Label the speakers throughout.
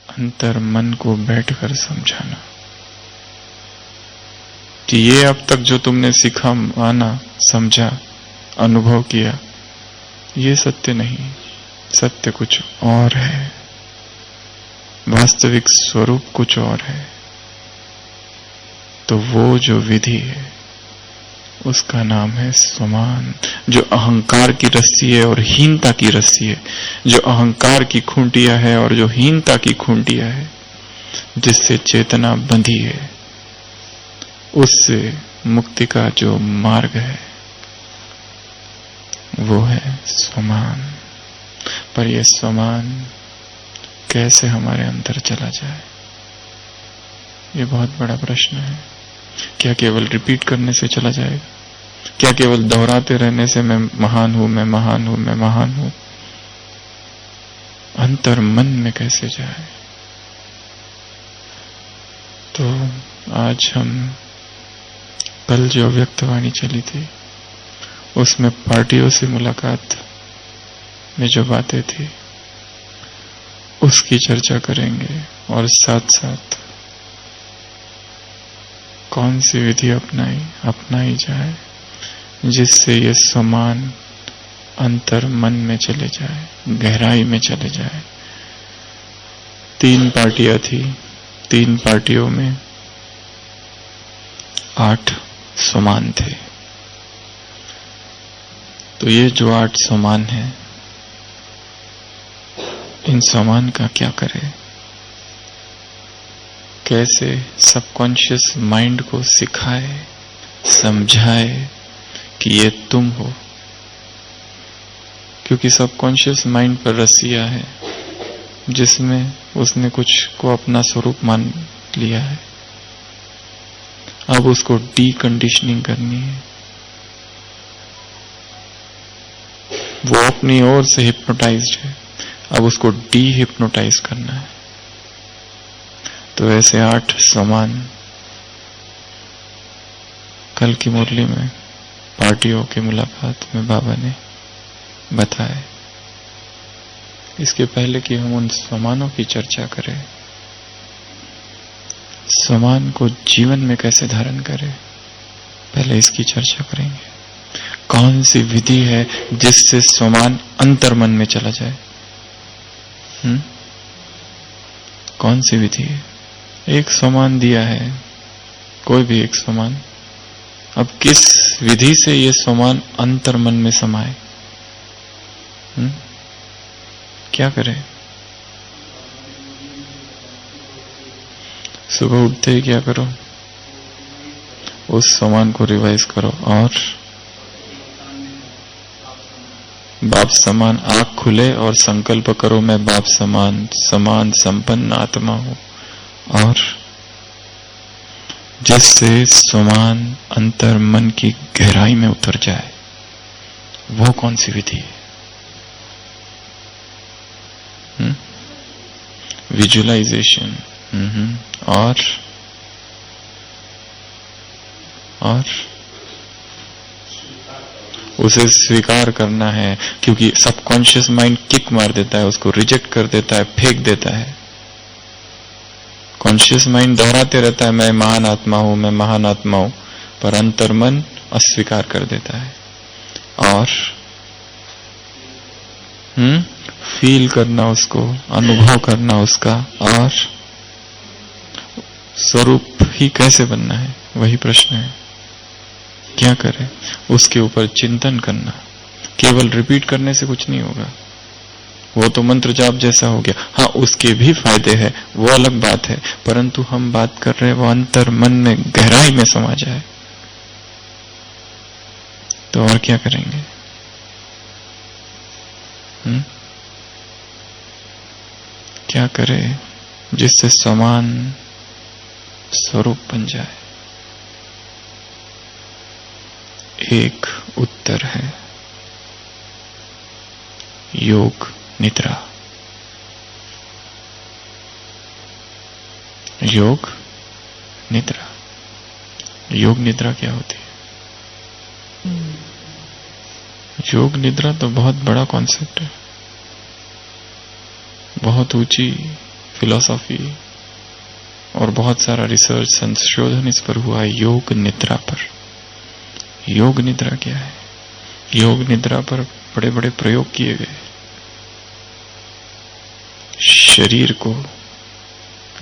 Speaker 1: अंतर मन को बैठकर समझाना कि ये अब तक जो तुमने सीखा, माना, समझा, अनुभव किया, ये सत्य नहीं, सत्य कुछ और है, वास्तविक स्वरूप कुछ और है। तो वो जो विधि है उसका नाम है स्वमान, जो अहंकार की रस्सी है और हीनता की रस्सी है, जो अहंकार की खूंटियां है और जो हीनता की खूंटियां है, जिससे चेतना बंधी है, उससे मुक्ति का जो मार्ग है वो है स्वमान। पर यह स्वमान कैसे हमारे अंदर चला जाए, ये बहुत बड़ा प्रश्न है। क्या केवल रिपीट करने से चला जाएगा? क्या केवल दोहराते रहने से मैं महान हूं, मैं महान हूं, मैं महान हूं? अंतर मन में कैसे जाए? तो आज हम कल जो अव्यक्तवाणी चली थी उसमें पार्टियों से मुलाकात में जो बातें थी उसकी चर्चा करेंगे और साथ साथ कौन सी विधि अपनाई जाए जिससे ये समान अंतर मन में चले जाए, गहराई में चले जाए। 3 पार्टियां थी, 3 पार्टियों में 8 समान थे। तो ये जो 8 समान है, इन समान का क्या करें? कैसे सबकॉन्शियस माइंड को सिखाए, समझाए कि ये तुम हो? क्योंकि सबकॉन्शियस माइंड पर रस्सियां है जिसमें उसने कुछ को अपना स्वरूप मान लिया है। अब उसको डीकंडीशनिंग करनी है। वो अपनी ओर से हिप्नोटाइज्ड है, अब उसको डी हिप्नोटाइज करना है। तो ऐसे 8 समान कल की मुरली में पार्टियों की मुलाकात में बाबा ने बताए। इसके पहले कि हम उन समानों की चर्चा करें, समान को जीवन में कैसे धारण करें, पहले इसकी चर्चा करेंगे। कौन सी विधि है जिससे समान अंतर मन में चला जाए? कौन सी विधि है? एक समान दिया है, कोई भी एक समान। अब किस विधि से ये समान अंतर मन में समाए? क्या करें? सुबह उठते ही क्या करो? उस समान को रिवाइज करो और बाप समान आंख खुले और संकल्प करो, मैं बाप समान समान संपन्न आत्मा हूं। और जिससे समान अंतर मन की गहराई में उतर जाए, वो कौन सी विधि है? विजुअलाइजेशन। और उसे स्वीकार करना है, क्योंकि सबकॉन्शियस माइंड किक मार देता है, उसको रिजेक्ट कर देता है, फेंक देता है। कॉन्शियस माइंड दोहराते रहता है, मैं महान आत्मा हूं, मैं महान आत्मा हूं, पर अंतर्मन अस्वीकार कर देता है। और फील करना उसको, अनुभव करना उसका, और स्वरूप ही कैसे बनना है, वही प्रश्न है। क्या करें? उसके ऊपर चिंतन करना। केवल रिपीट करने से कुछ नहीं होगा, वो तो मंत्र जाप जैसा हो गया। हाँ, उसके भी फायदे हैं, वो अलग बात है, परंतु हम बात कर रहे हैं वो अंतर मन में गहराई में समा जाए। तो और क्या करेंगे? क्या करें जिससे समान स्वरूप बन जाए? एक उत्तर है योग निद्रा। योग निद्रा। योग निद्रा क्या होती है? योग निद्रा तो बहुत बड़ा कॉन्सेप्ट है, बहुत ऊंची फिलॉसफी और बहुत सारा रिसर्च संशोधन इस पर हुआ है, योग निद्रा पर। योग निद्रा क्या है? योग निद्रा पर बड़े बड़े प्रयोग किए गए। शरीर को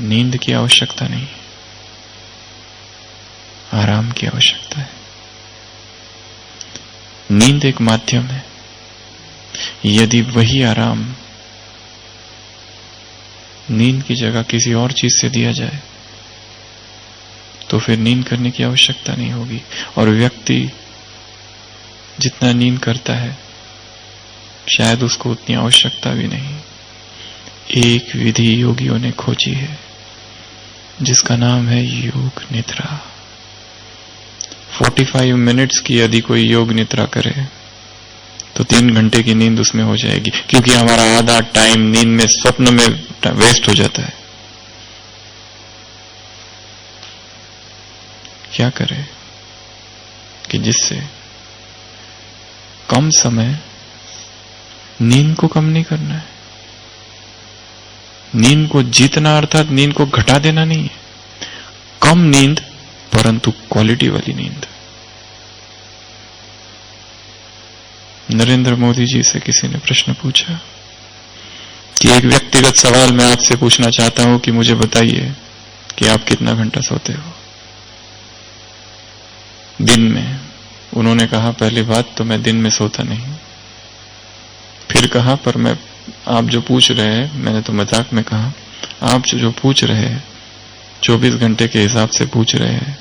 Speaker 1: नींद की आवश्यकता नहीं, आराम की आवश्यकता है। नींद एक माध्यम है। यदि वही आराम नींद की जगह किसी और चीज से दिया जाए तो फिर नींद करने की आवश्यकता नहीं होगी, और व्यक्ति जितना नींद करता है शायद उसको उतनी आवश्यकता भी नहीं। एक विधि योगियों ने खोजी है जिसका नाम है योग निद्रा। 45 मिनट्स की यदि कोई योग निद्रा करे तो 3 घंटे की नींद उसमें हो जाएगी, क्योंकि हमारा आधा टाइम नींद में, स्वप्न में वेस्ट हो जाता है। क्या करें कि जिससे कम समय, नींद को कम नहीं करना है, नींद को जीतना अर्थात नींद को घटा देना नहीं है, कम नींद परंतु क्वालिटी वाली नींद। नरेंद्र मोदी जी से किसी ने प्रश्न पूछा कि एक व्यक्तिगत सवाल मैं आपसे पूछना चाहता हूं कि मुझे बताइए कि आप कितना घंटा सोते हो दिन में? उन्होंने कहा, पहली बात तो मैं दिन में सोता नहीं। फिर कहा, पर मैं, आप जो पूछ रहे हैं, मैंने तो मजाक में कहा, आप जो पूछ रहे हैं 24 घंटे के हिसाब से पूछ रहे हैं।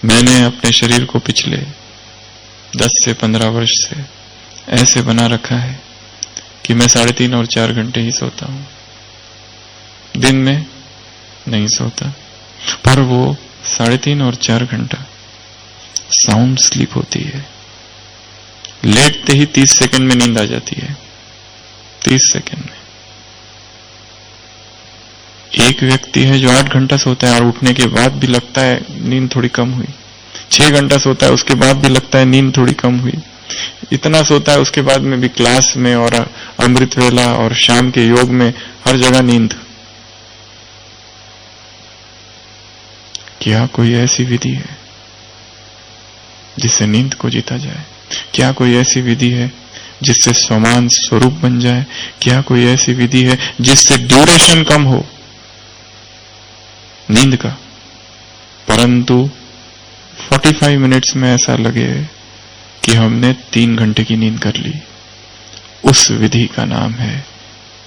Speaker 1: मैंने अपने शरीर को पिछले 10 से 15 वर्ष से ऐसे बना रखा है कि मैं 3.5 और 4 घंटे ही सोता हूं, दिन में नहीं सोता। पर वो 3.5 और 4 घंटा साउंड स्लीप होती है। लेटते ही 30 सेकंड में नींद आ जाती है, 30 सेकंड में। एक व्यक्ति है जो 8 घंटा सोता है और उठने के बाद भी लगता है नींद थोड़ी कम हुई। 6 घंटा सोता है, उसके बाद भी लगता है नींद थोड़ी कम हुई। इतना सोता है, उसके बाद में भी क्लास में और अमृत वेला और शाम के योग में हर जगह नींद। क्या कोई ऐसी विधि है जिससे नींद को जीता जाए? क्या कोई ऐसी विधि है जिससे समान स्वरूप बन जाए? क्या कोई ऐसी विधि है जिससे ड्यूरेशन कम हो नींद का, परंतु 45 मिनट्स में ऐसा लगे कि हमने 3 घंटे की नींद कर ली? उस विधि का नाम है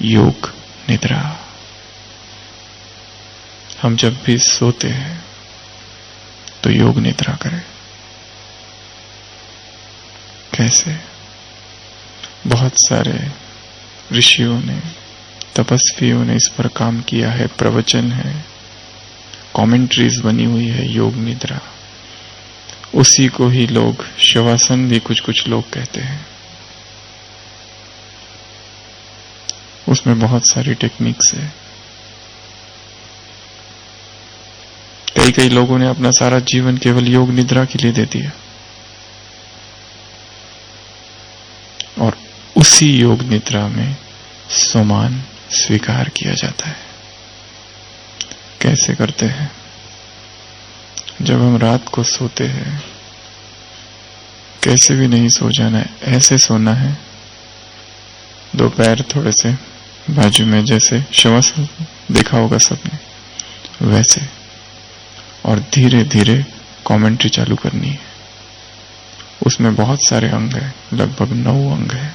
Speaker 1: योग निद्रा। हम जब भी सोते हैं तो योग निद्रा करें। कैसे? बहुत सारे ऋषियों ने, तपस्वियों ने इस पर काम किया है, प्रवचन है, कमेंट्रीज बनी हुई है योग निद्रा। उसी को ही लोग शवासन भी कुछ लोग कहते हैं। उसमें बहुत सारी टेक्निक्स है। कई लोगों ने अपना सारा जीवन केवल योग निद्रा के लिए दे दिया, और उसी योग निद्रा में सोमान स्वीकार किया जाता है। कैसे करते हैं? जब हम रात को सोते हैं, कैसे भी नहीं सो जाना है, ऐसे सोना है, 2 पैर थोड़े से बाजू में, जैसे शवासन देखा होगा सबने, वैसे, और धीरे धीरे कमेंट्री चालू करनी है। उसमें बहुत सारे अंग हैं, लगभग 9 अंग हैं।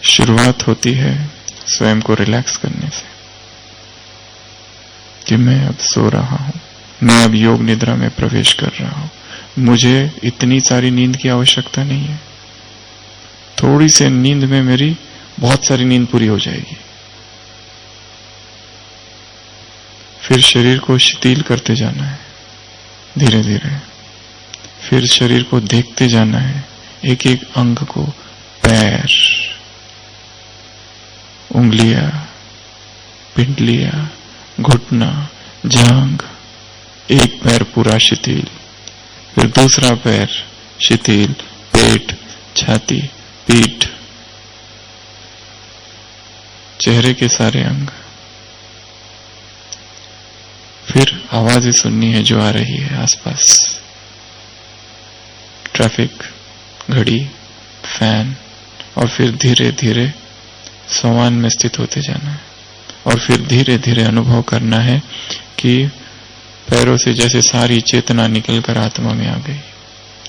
Speaker 1: शुरुआत होती है स्वयं को रिलैक्स करने से कि मैं अब सो रहा हूं, मैं अब योग निद्रा में प्रवेश कर रहा हूं, मुझे इतनी सारी नींद की आवश्यकता नहीं है, थोड़ी सी नींद में मेरी बहुत सारी नींद पूरी हो जाएगी। फिर शरीर को शिथिल करते जाना है धीरे धीरे। फिर शरीर को देखते जाना है, एक एक अंग को, पैर, उंगलियां, पिंडलियां, घुटना, जांघ, एक पैर पूरा शिथिल, फिर दूसरा पैर शिथिल, पेट, छाती, पीठ, चेहरे के सारे अंग। फिर आवाजें सुननी है जो आ रही है आसपास, ट्रैफिक, घड़ी, फैन, और फिर धीरे धीरे संवान में स्थित होते जाना है। और फिर धीरे धीरे अनुभव करना है कि पैरों से जैसे सारी चेतना निकलकर आत्मा में आ गई,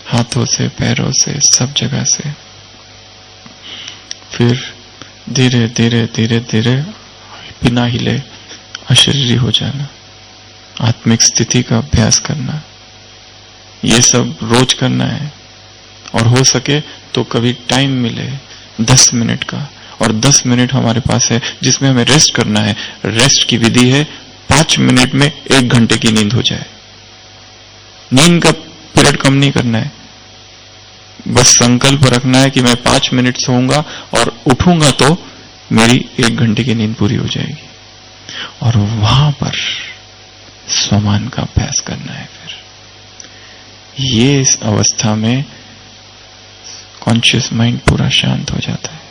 Speaker 1: हाथों से, पैरों से, सब जगह से। फिर धीरे धीरे धीरे धीरे बिना हिले अशरीरी हो जाना, आत्मिक स्थिति का अभ्यास करना। ये सब रोज करना है, और हो सके तो कभी टाइम मिले 10 मिनट का, और 10 मिनट हमारे पास है जिसमें हमें रेस्ट करना है। रेस्ट की विधि है 5 मिनट में 1 घंटे की नींद हो जाए। नींद का पीरियड कम नहीं करना है, बस संकल्प रखना है कि मैं 5 मिनट सोऊंगा और उठूंगा तो मेरी 1 घंटे की नींद पूरी हो जाएगी। और वहां पर स्वमान का अभ्यास करना है। फिर ये इस अवस्था में कॉन्शियस माइंड पूरा शांत हो जाता है,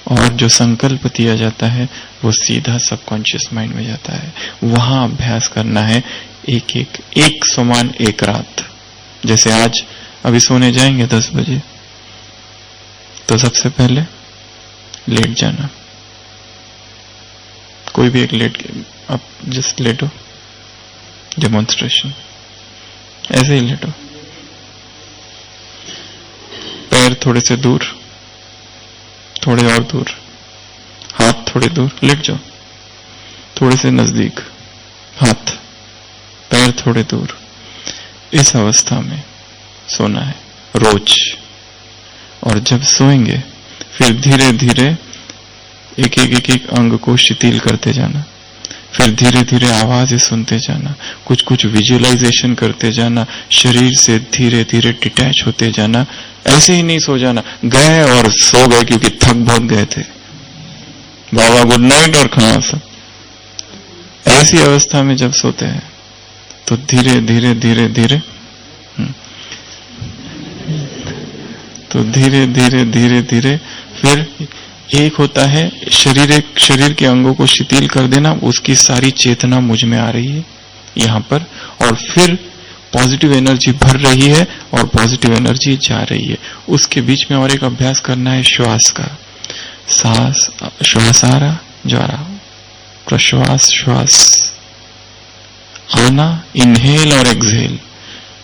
Speaker 1: और जो संकल्प दिया जाता है वो सीधा सबकॉन्शियस माइंड में जाता है। वहां अभ्यास करना है एक समान एक रात। जैसे आज अभी सोने जाएंगे 10 बजे, तो सबसे पहले लेट जाना। कोई भी एक लेट के आप जस्ट लेटो, डेमोन्स्ट्रेशन, ऐसे ही लेटो, पैर थोड़े से दूर, थोड़े और दूर, हाथ थोड़े दूर, लेट जाओ। थोड़े से नजदीक हाथ, पैर थोड़े दूर। इस अवस्था में सोना है रोज। और जब सोएंगे फिर धीरे धीरे एक अंग को शिथिल करते जाना, फिर धीरे धीरे आवाजें सुनते जाना, कुछ कुछ विजुअलाइजेशन करते जाना, शरीर से धीरे धीरे डिटैच होते जाना। ऐसे ही नहीं सो जाना, गए और सो गए क्योंकि थक बहुत गए थे, बाबा गुड नाइट और खाना सब। ऐसी अवस्था में जब सोते हैं तो धीरे धीरे धीरे धीरे धीरे धीरे फिर एक होता है शरीर के अंगों को शिथिल कर देना, उसकी सारी चेतना मुझ में आ रही है यहां पर, और फिर पॉजिटिव एनर्जी भर रही है और पॉजिटिव एनर्जी जा रही है। उसके बीच में और एक अभ्यास करना है श्वास का। सांस, श्वास आ रहा, जा रहा, प्रश्वास, श्वास आना, इनहेल और एक्सहेल,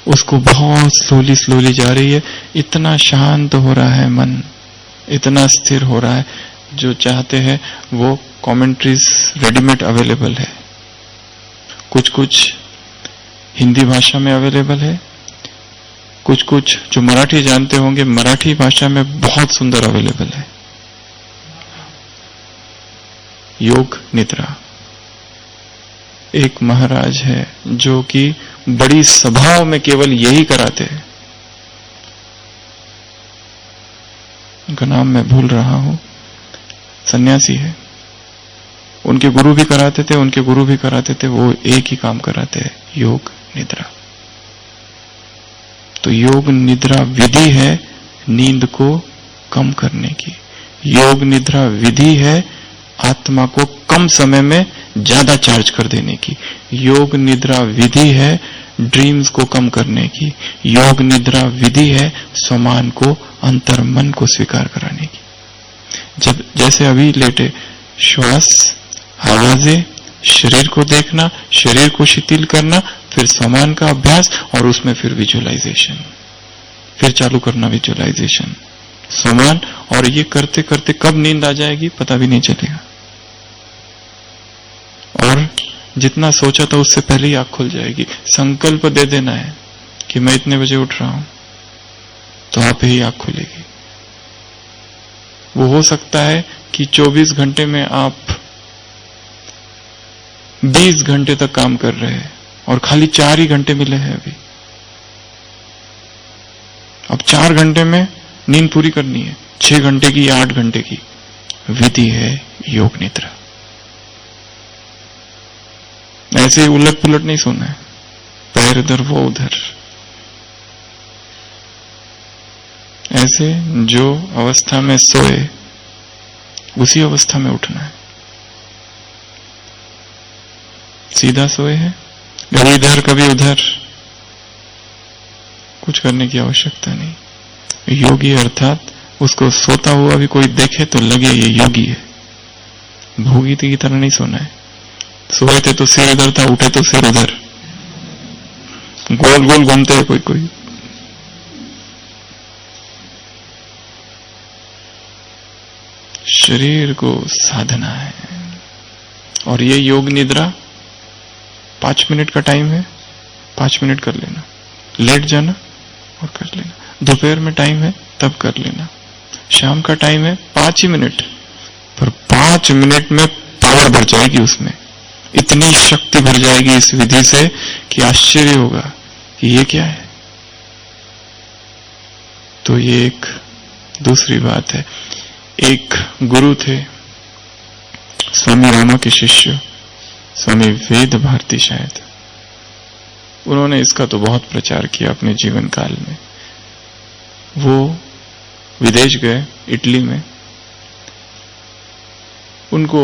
Speaker 1: उसको बहुत स्लोली स्लोली जा रही है। इतना शांत हो रहा है मन, इतना स्थिर हो रहा है। जो चाहते हैं वो कमेंट्रीज रेडीमेड अवेलेबल है, कुछ कुछ हिंदी भाषा में अवेलेबल है, कुछ कुछ जो मराठी जानते होंगे मराठी भाषा में बहुत सुंदर अवेलेबल है। योग निद्रा। एक महाराज है जो कि बड़ी सभाओं में केवल यही कराते हैं, उनका नाम मैं भूल रहा हूं, सन्यासी है। उनके गुरु भी कराते थे, उनके गुरु भी कराते थे, वो एक ही काम कराते हैं, योग निद्रा। तो योग निद्रा विधि है नींद को कम करने की। योग निद्रा विधि है आत्मा को कम समय में ज्यादा चार्ज कर देने की। योग निद्रा विधि है ड्रीम्स को कम करने की। योग निद्रा विधि है स्वमान को, अंतर मन को स्वीकार कराने की। जब जैसे अभी लेटे, श्वास, आवाजें, शरीर को देखना, शरीर को शिथिल करना, फिर स्वमान का अभ्यास, और उसमें फिर विजुअलाइजेशन, फिर चालू करना विजुअलाइजेशन, स्वमान। और ये करते करते कब नींद आ जाएगी पता भी नहीं चलेगा, और जितना सोचा था उससे पहले ही आंख खुल जाएगी। संकल्प दे देना है कि मैं इतने बजे उठ रहा हूं, तो आप ही आंख खुलेगी। वो हो सकता है कि 24 घंटे में आप 20 घंटे तक काम कर रहे हैं और खाली 4 ही घंटे मिले हैं अभी। अब 4 घंटे में नींद पूरी करनी है, 6 घंटे की या 8 घंटे की। विधि है योग निद्रा। ऐसे ही उलट पुलट नहीं सोना है, पैर इधर वो उधर। ऐसे जो अवस्था में सोए उसी अवस्था में उठना है। सीधा सोए हैं, कभी इधर कभी उधर, कुछ करने की आवश्यकता नहीं। योगी अर्थात उसको सोता हुआ भी कोई देखे तो लगे ये योगी है। भोगी की तरह नहीं सोना है। सोए थे तो सिर इधर था, उठे तो सिर उधर, गोल गोल घूमते हैं कोई कोई। शरीर को साधना है। और ये योग निद्रा 5 मिनट का टाइम है, 5 मिनट कर लेना, लेट जाना और कर लेना। दोपहर में टाइम है तब कर लेना, शाम का टाइम है 5 ही मिनट, पर 5 मिनट में पावर भर जाएगी, उसमें इतनी शक्ति भर जाएगी इस विधि से कि आश्चर्य होगा कि ये क्या है। तो ये एक दूसरी बात है। एक गुरु थे, स्वामी रामा के शिष्य, स्वामी वेद भारती शायद, उन्होंने इसका तो बहुत प्रचार किया अपने जीवन काल में। वो विदेश गए, इटली में, उनको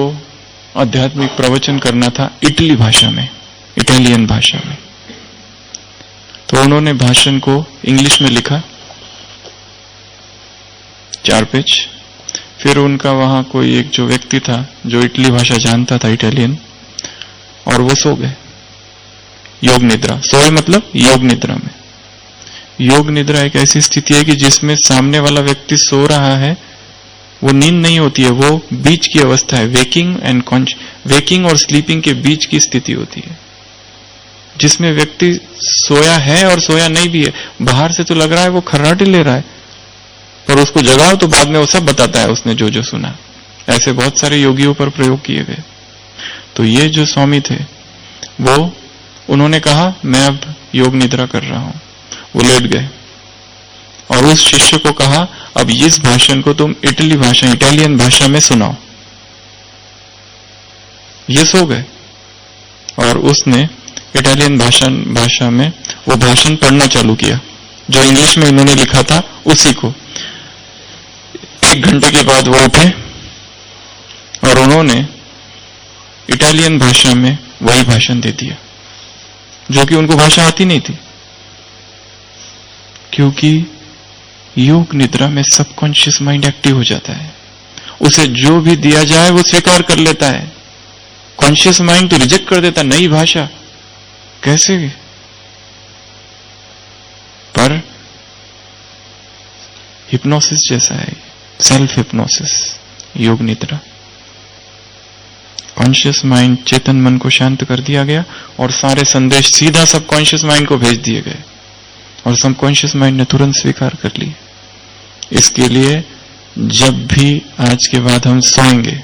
Speaker 1: आध्यात्मिक प्रवचन करना था इटली भाषा में, इटालियन भाषा में। तो उन्होंने भाषण को इंग्लिश में लिखा, 4 पेज। फिर उनका वहां कोई एक जो व्यक्ति था जो इटली भाषा जानता था, इटालियन, और वो सो गए योग निद्रा। सोए मतलब योग निद्रा में। योग निद्रा एक ऐसी स्थिति है कि जिसमें सामने वाला व्यक्ति सो रहा है, वो नींद नहीं होती है, वो बीच की अवस्था है, वेकिंग और स्लीपिंग के बीच की स्थिति होती है, जिसमें व्यक्ति सोया है और सोया नहीं भी है। बाहर से तो लग रहा है वो खर्राटे ले रहा है, पर उसको जगाओ तो बाद में वो सब बताता है उसने जो जो सुना। ऐसे बहुत सारे योगियों पर प्रयोग किए गए। तो ये जो स्वामी थे, वो उन्होंने कहा मैं अब योग निद्रा कर रहा हूं। वो लेट गए और उस शिष्य को कहा अब इस भाषण को तुम इटालियन भाषा में सुनाओ। ये सो गए और उसने इटालियन भाषा में वो भाषण पढ़ना चालू किया, जो इंग्लिश में इन्होंने लिखा था उसी को। 1 घंटे के बाद वो उठे और उन्होंने इटालियन भाषा में वही भाषण दे दिया, जो कि उनको भाषा आती नहीं थी। क्योंकि योग निद्रा में सबकॉन्शियस माइंड एक्टिव हो जाता है, उसे जो भी दिया जाए वो स्वीकार कर लेता है। कॉन्शियस माइंड तो रिजेक्ट कर देता, नई भाषा कैसे। पर हिप्नोसिस जैसा है, सेल्फ हिप्नोसिस, योग निद्रा। कॉन्शियस माइंड, चेतन मन को शांत कर दिया गया और सारे संदेश सीधा सबकॉन्शियस माइंड को भेज दिए गए और सबकॉन्शियस माइंड ने तुरंत स्वीकार कर ली। इसके लिए जब भी आज के बाद हम सोएंगे,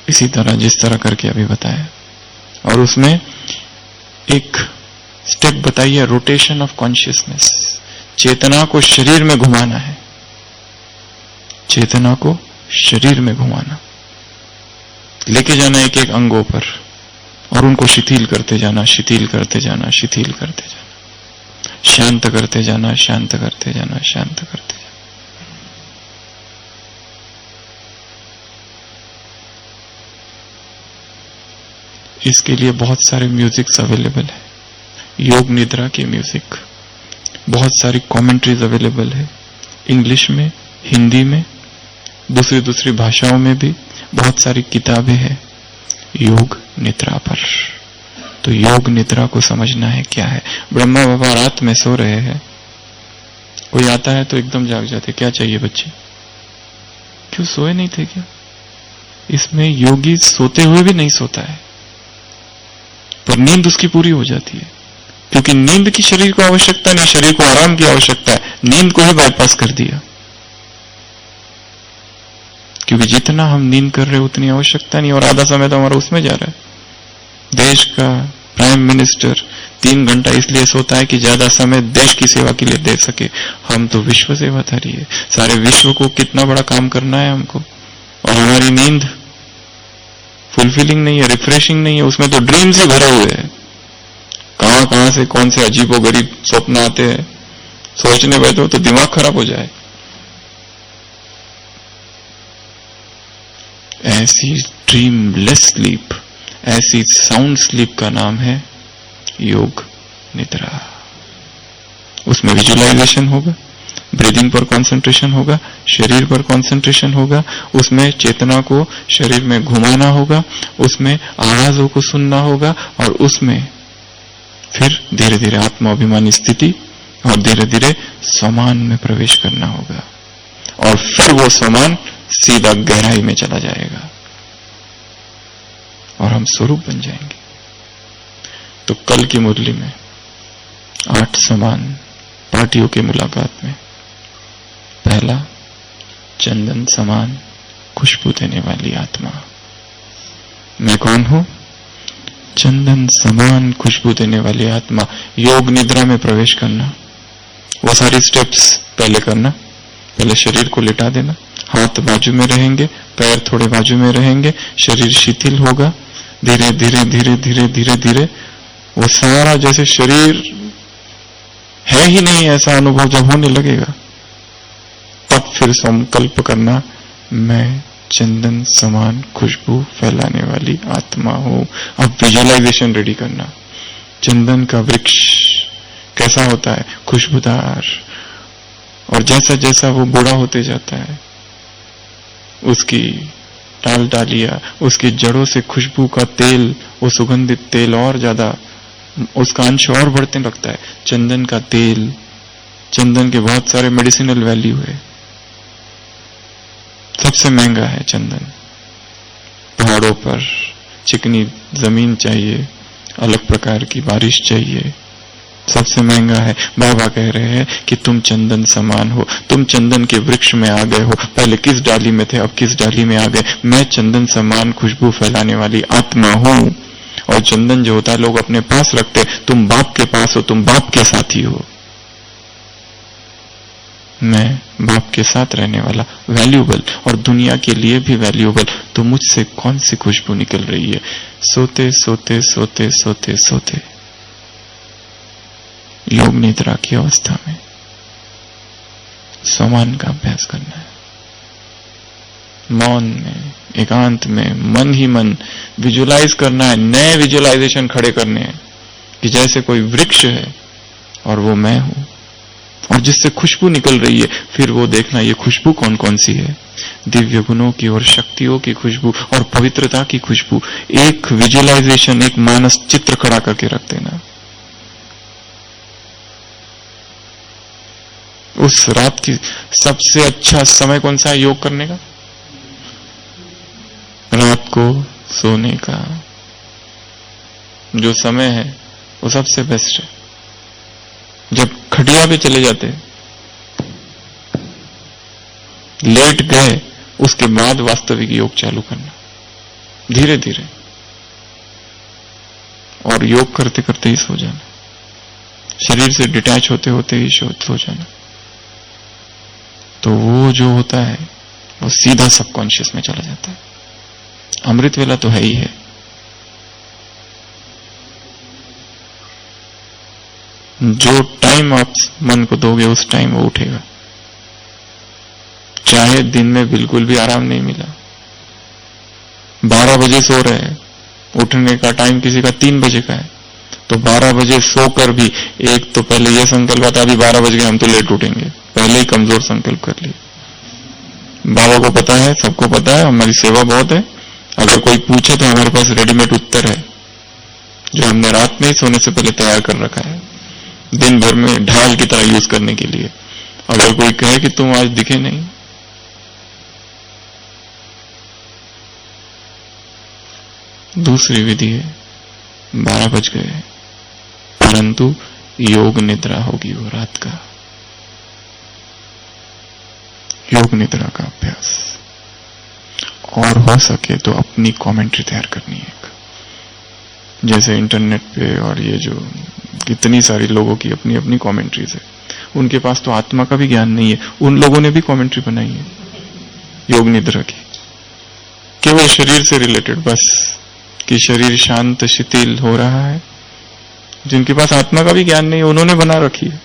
Speaker 1: इसी तरह जिस तरह करके अभी बताया, और उसमें एक स्टेप बताइए, रोटेशन ऑफ कॉन्शियसनेस। चेतना को शरीर में घुमाना है, चेतना को शरीर में घुमाना, लेके जाना एक एक अंगों पर और उनको शिथिल करते जाना, शिथिल करते जाना, शिथिल करते जाना, शांत करते जाना, शांत करते जाना, शांत करते जाना। इसके लिए बहुत सारे म्यूजिक्स अवेलेबल है, योग निद्रा के म्यूजिक, बहुत सारी कमेंट्रीज अवेलेबल है, इंग्लिश में, हिंदी में, दूसरी भाषाओं में भी बहुत सारी किताबें हैं योग निद्रा पर। तो योग निद्रा को समझना है क्या है। ब्रह्मा बाबा रात में सो रहे हैं, कोई आता है तो एकदम जाग जाते, क्या चाहिए बच्चे, क्यों सोए नहीं थे क्या। इसमें योगी सोते हुए भी नहीं सोता है, पर नींद उसकी पूरी हो जाती है, क्योंकि नींद की शरीर को आवश्यकता नहीं, शरीर को आराम की आवश्यकता है, नींद को ही बाईपास कर दिया। क्योंकि जितना हम नींद कर रहे उतनी आवश्यकता नहीं, और आधा समय तो हमारा उसमें जा रहा है। देश का प्राइम मिनिस्टर 3 घंटा इसलिए सोता है कि ज्यादा समय देश की सेवा के लिए दे सके। हम तो विश्व सेवाधारी है, सारे विश्व को कितना बड़ा काम करना है हमको, और हमारी नींद फुलफिलिंग नहीं है, रिफ्रेशिंग नहीं है, उसमें तो ड्रीम्स ही भरे हुए हैं। कहां से कौन से अजीबोगरीब स्वप्न आते हैं, सोचने बैठो तो दिमाग खराब हो जाए। ऐसी ड्रीमलेस स्लीप, ऐसी साउंड स्लीप का नाम है योग निद्रा। उसमें विजुअलाइजेशन होगा, ब्रीदिंग पर कंसंट्रेशन होगा, शरीर पर कंसंट्रेशन होगा, उसमें चेतना को शरीर में घुमाना होगा, उसमें आवाजों को सुनना होगा, और उसमें फिर धीरे धीरे आत्माभिमानी स्थिति और धीरे धीरे स्वमान में प्रवेश करना होगा, और फिर वो स्वमान सीधा गहराई में चला जाएगा और हम स्वरूप बन जाएंगे। तो कल की मुरली में 8 समान पार्टियों की मुलाकात में पहला, चंदन समान खुशबू देने वाली आत्मा। मैं कौन हूं? चंदन समान खुशबू देने वाली आत्मा। योग निद्रा में प्रवेश करना, वो सारी स्टेप्स पहले करना। पहले शरीर को लिटा देना, हाथ बाजू में रहेंगे, पैर थोड़े बाजू में रहेंगे, शरीर शिथिल होगा। धीरे धीरे धीरे धीरे धीरे धीरे वो सारा जैसे शरीर है ही नहीं ऐसा अनुभव जब होने लगेगा, तब फिर संकल्प करना, मैं चंदन समान खुशबू फैलाने वाली आत्मा हूं। अब विजुअलाइजेशन रेडी करना। चंदन का वृक्ष कैसा होता है? खुशबूदार। और जैसा जैसा वो बूढ़ा होते जाता है, उसकी डाल डालियां, उसकी जड़ों से खुशबू का तेल, वो सुगंधित तेल और ज्यादा उसका अंश और बढ़ने लगता है। चंदन का तेल, चंदन के बहुत सारे मेडिसिनल वैल्यू है। सबसे महंगा है चंदन। पहाड़ों पर चिकनी जमीन चाहिए, अलग प्रकार की बारिश चाहिए, सबसे महंगा है। बाबा कह रहे हैं कि तुम चंदन समान हो, तुम चंदन के वृक्ष में आ गए हो। पहले किस डाली में थे, अब किस डाली में आ गए। मैं चंदन समान खुशबू फैलाने वाली आत्मा हूं। और चंदन जो होता है लोग अपने पास रखते, तुम बाप के पास हो, तुम बाप के साथी हो। मैं बाप के साथ रहने वाला, वैल्यूएबल, और दुनिया के लिए भी वैल्यूएबल। तो मुझसे कौन सी खुशबू निकल रही है? सोते सोते सोते सोते सोते योग निद्रा की अवस्था में समान का अभ्यास करना है। मौन में, एकांत में, मन ही मन विजुलाइज करना है। नए विजुलाइजेशन खड़े करने हैं कि जैसे कोई वृक्ष है और वो मैं हूं, और जिससे खुशबू निकल रही है। फिर वो देखना ये खुशबू कौन कौन सी है। दिव्य गुणों की और शक्तियों की खुशबू और पवित्रता की खुशबू। एक विजुलाइजेशन, एक मानस चित्र खड़ा करके रख देना। उस रात की सबसे अच्छा समय कौन सा है योग करने का? रात को सोने का जो समय है वो सबसे बेस्ट है। जब खटिया पे चले जाते, लेट गए, उसके बाद वास्तविक योग चालू करना धीरे धीरे, और योग करते करते ही सो जाना। शरीर से डिटैच होते होते ही सो जाना। तो वो जो होता है वो सीधा सबकॉन्शियस में चला जाता है। अमृत वेला तो है ही है। जो टाइम आप मन को दोगे उस टाइम वो उठेगा। चाहे दिन में बिल्कुल भी आराम नहीं मिला, 12 बजे सो रहे हैं, उठने का टाइम किसी का 3 बजे का है, तो 12 बजे सोकर भी एक तो पहले यह संकल्प आता अभी 12 बज गए हम तो लेट उठेंगे, पहले ही कमजोर संकल्प कर लिए। बाबा को पता है, सबको पता है, हमारी सेवा बहुत है। अगर कोई पूछे तो हमारे पास रेडीमेड उत्तर है जो हमने रात में ही सोने से पहले तैयार कर रखा है, दिन भर में ढाल की तरह यूज करने के लिए। अगर कोई कहे कि तुम आज दिखे नहीं, दूसरी विधि है 12 बज गए, परंतु योग निद्रा होगी वो रात का, योग निद्रा का अभ्यास। और हो सके तो अपनी कमेंट्री तैयार करनी है। जैसे इंटरनेट पे और ये जो कितनी सारी लोगों की अपनी अपनी कमेंट्रीज है, उनके पास तो आत्मा का भी ज्ञान नहीं है। उन लोगों ने भी कमेंट्री बनाई है योग निद्रा की, केवल शरीर से रिलेटेड, बस कि शरीर शांत शिथिल हो रहा है। जिनके पास आत्मा का भी ज्ञान नहीं है उन्होंने बना रखी है।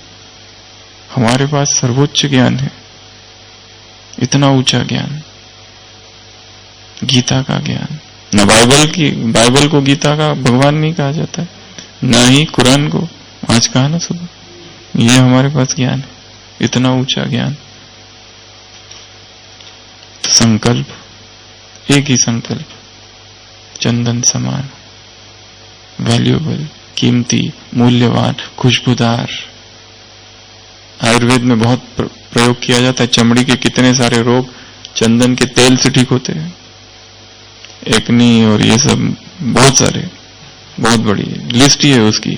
Speaker 1: हमारे पास सर्वोच्च ज्ञान है, इतना ऊंचा ज्ञान। गीता का ज्ञान। न बाइबल को गीता का भगवान नहीं कहा जाता है, न ही कुरान को। आज कहा ना सुबह, ये हमारे पास ज्ञान है, इतना ऊंचा ज्ञान। तो संकल्प, एक ही संकल्प, चंदन समान, वैल्यूएबल, कीमती, मूल्यवान, खुशबूदार। आयुर्वेद में बहुत प्रयोग किया जाता है। चमड़ी के कितने सारे रोग चंदन के तेल से ठीक होते हैं, एक्नी और ये सब, बहुत सारे, बहुत बड़ी लिस्ट ही है उसकी।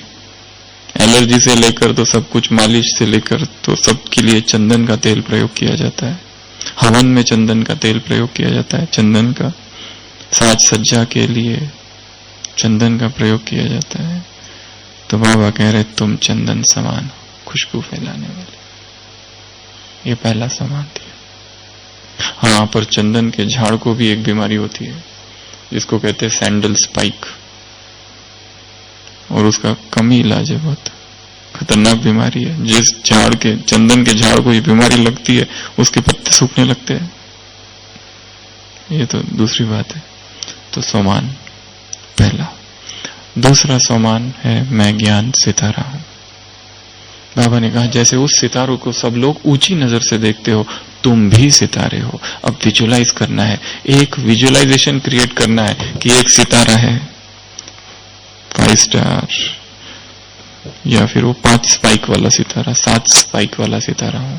Speaker 1: एलर्जी से लेकर तो सब कुछ, मालिश से लेकर तो सबके लिए चंदन का तेल प्रयोग किया जाता है। हवन में चंदन का तेल प्रयोग किया जाता है, चंदन का। साज सज्जा के लिए चंदन का प्रयोग किया जाता है। तो बाबा कह रहे तुम चंदन समान हो, खुशबू फैलाने वाले। ये पहला समान दिया। हाँ, पर चंदन के झाड़ को भी एक बीमारी होती है जिसको कहते हैं सैंडल स्पाइक, और उसका कम ही इलाज है। बहुत खतरनाक बीमारी है। जिस झाड़ के, चंदन के झाड़ को ये बीमारी लगती है, उसके पत्ते सूखने लगते हैं। ये तो दूसरी बात है। तो सोमान पहला। दूसरा सोमान है मैं ज्ञान सितारा हूं। बाबा ने कहा जैसे उस सितारों को सब लोग ऊंची नजर से देखते हो, तुम भी सितारे हो। अब विजुलाइज करना है, एक विजुलाइजेशन क्रिएट करना है कि एक सितारा है, 5 स्टार, या फिर वो 5 स्पाइक वाला सितारा, 7 स्पाइक वाला सितारा हूं,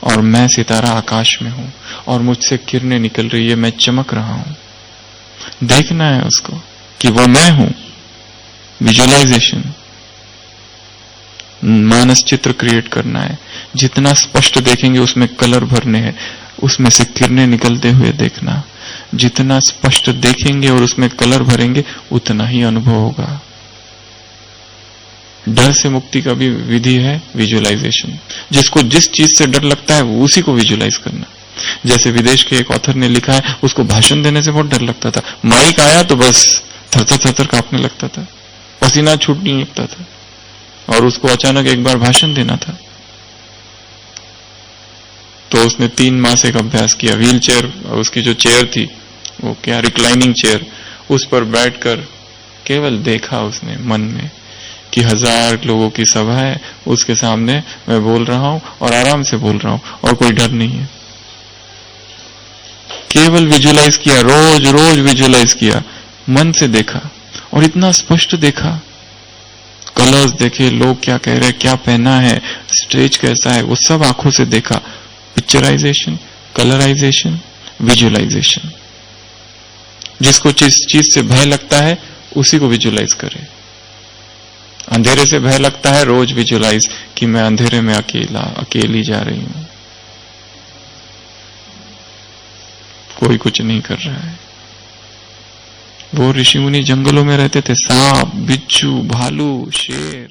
Speaker 1: और मैं सितारा आकाश में हूं, और मुझसे किरणें निकल रही है, मैं चमक रहा हूं। देखना है उसको कि वो मैं हूं। विजुलाइजेशन, मानस चित्र क्रिएट करना है। जितना स्पष्ट देखेंगे उसमें कलर भरने हैं, उसमें से किरणें निकलते हुए देखना। जितना स्पष्ट देखेंगे और उसमें कलर भरेंगे उतना ही अनुभव होगा। डर से मुक्ति का भी विधि है विजुलाइजेशन। जिसको जिस चीज से डर लगता है वो उसी को विजुलाइज करना। जैसे विदेश के एक ऑथर ने लिखा है, उसको भाषण देने से बहुत डर लगता था। माइक आया तो बस थर थर थर कांपने लगता था, पसीना छूटने लगता था, और उसको अचानक एक बार भाषण देना था। तो उसने 3 मास एक अभ्यास किया। व्हील चेयर, उसकी जो चेयर थी वो क्या रिक्लाइनिंग चेयर, उस पर बैठकर केवल देखा उसने मन में कि 1000 लोगों की सभा है, उसके सामने मैं बोल रहा हूं और आराम से बोल रहा हूं और कोई डर नहीं है। केवल विजुलाइज किया, रोज रोज विजुलाइज किया, मन से देखा, और इतना स्पष्ट देखा। कलर्स देखे, लोग क्या कह रहे हैं, क्या पहना है, स्टेज कैसा है, वो सब आंखों से देखा। Picturisation, colourisation, visualisation. जिसको जिस चीज से भय लगता है उसी को विजुलाइज करे। अंधेरे से भय लगता है, रोज विजुलाइज कि मैं अंधेरे में अकेली जा रही हूं, कोई कुछ नहीं कर रहा है। वो ऋषि मुनि जंगलों में रहते थे, सांप, बिच्छू, भालू, शेर,